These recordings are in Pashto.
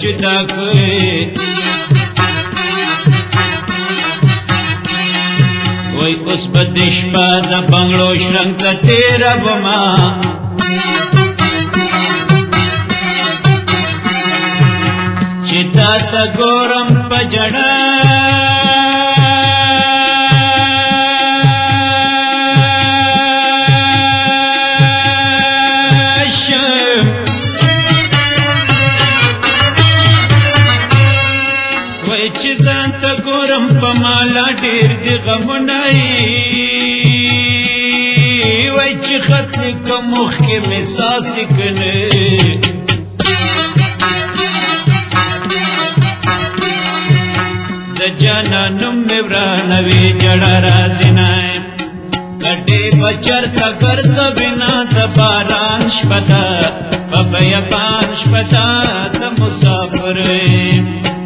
جدا کوي وای اوس په دې شپه د بنگړو شرنګ ته تیره بما چې تا ته ګورم په جړه پمالا ډیر دی غمونه وای چې خط کوم مخ کې مې ساس کنه د جانانم مې ورانوي جړه رازنه کټې بچر تا ګرځ بنا د باران شپدا پبیا پان شپدا د مسافر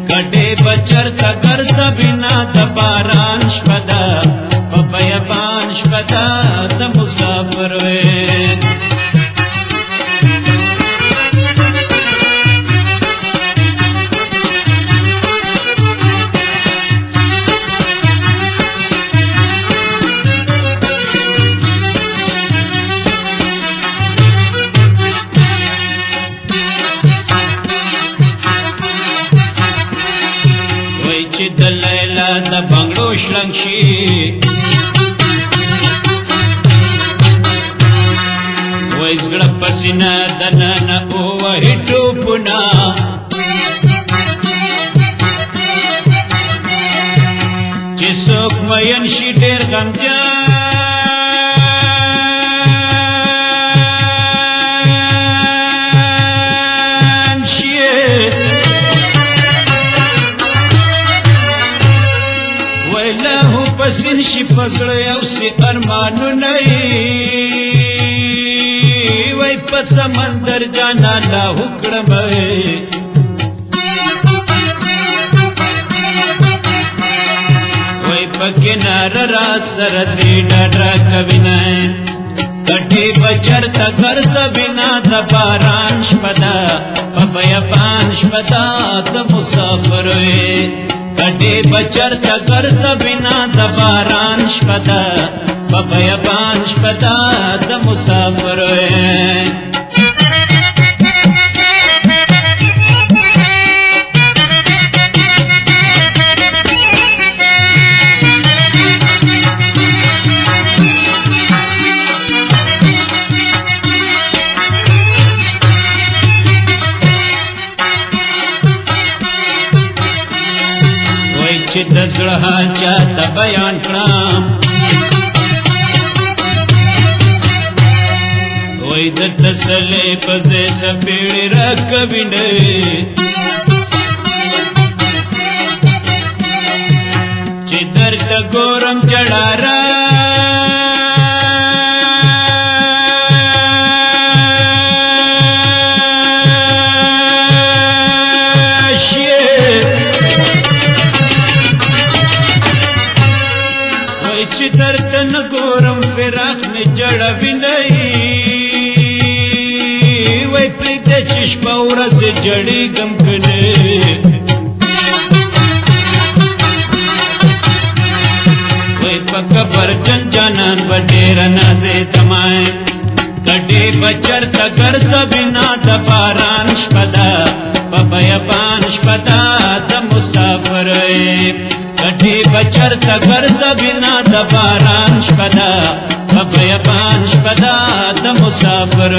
کټې بچر تا ګرځ بنا د باران شپدا پبیا پان شپدا د مسافر د لیلا د بنگړو شرنګ شي وای زړه پسینه د نانا او وهي ټوپنا چې څوک مین شي ډېر غمجن شي پسین شي پسړ یو سي ارمانو نه وای په سمندر جانا لا حکم وای په کنار را سر دې ډډرا کوینه کټي بچر تا ګرځ بنا د باران شپدا پبیا پان شپدا د مسافر کټې بچر تا ګرځ بنا د باران شپدا پبیا پان شپدا د مسافر چې د زړه چاته بیان کړم وای د تسلې په ځای سپېړې راکوینه چې درته ګورم جړاره چې درته نه ګورم فراق مې جړوي نه وای پرېږده چې شپه ورځ جړېږم که نه وای په کبرجن جانان به ډېره نازېدمه کټې به چرته ګرځ بنا د باران شپدا پبیا پان شپدا د مسافر کټې بچر تا ګرځ بنا د باران شپدا پبیا پان شپدا د مسافر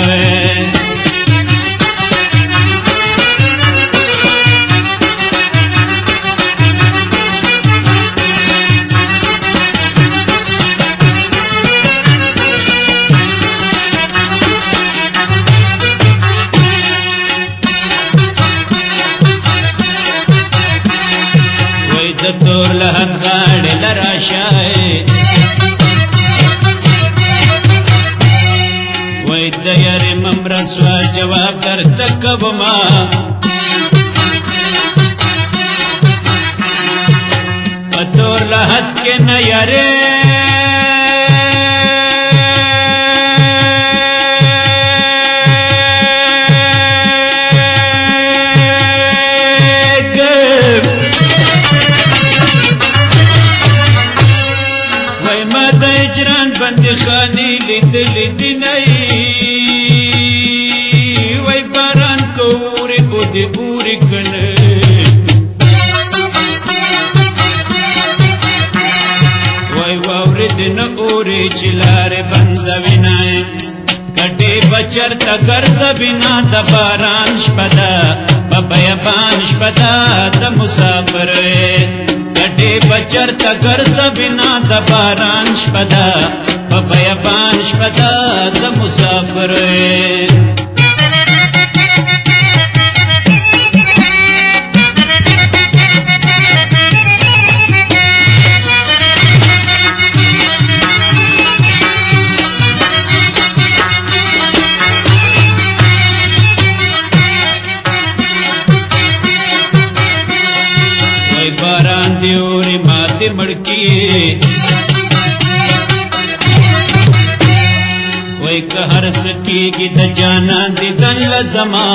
د تور لحد غاړې لرا شای وای د یارې ممرن سوال جواب درته کوما په تور لحد کې نه یارې بندي خاني لیدلی نئی وای باران کوری اودی اوری کنه وای واورد نه اوری چلار بندوینای کټي بچر تګر سبینا د باران شپدا بیابان شپدا د مسافر کټي بچر تګر سبینا د باران شپدا بیابان شپدا د مسافر باران دیوری ماتی مڑکی وی کہر سکی گی دا جانا دی دن لزما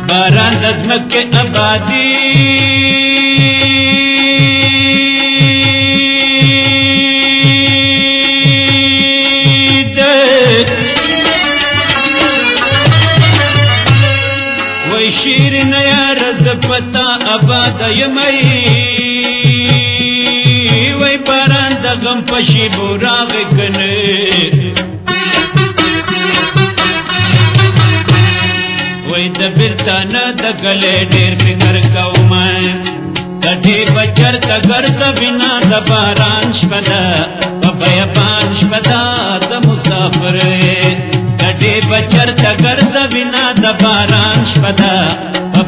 باران دزمک کے آبادی شیر نیا رز پتا آباد یمئی وی باران دا غم پشی براغ کنے وی دا برتانا دا گلے دیر فکر کومائن کٹھی بچر تا گر سبینا دا باران شپدا بیابان شپدا دا مسافر کټي بچر تګر زبینا د باران شپدا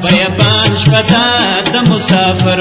بیابان شپدا د مسافر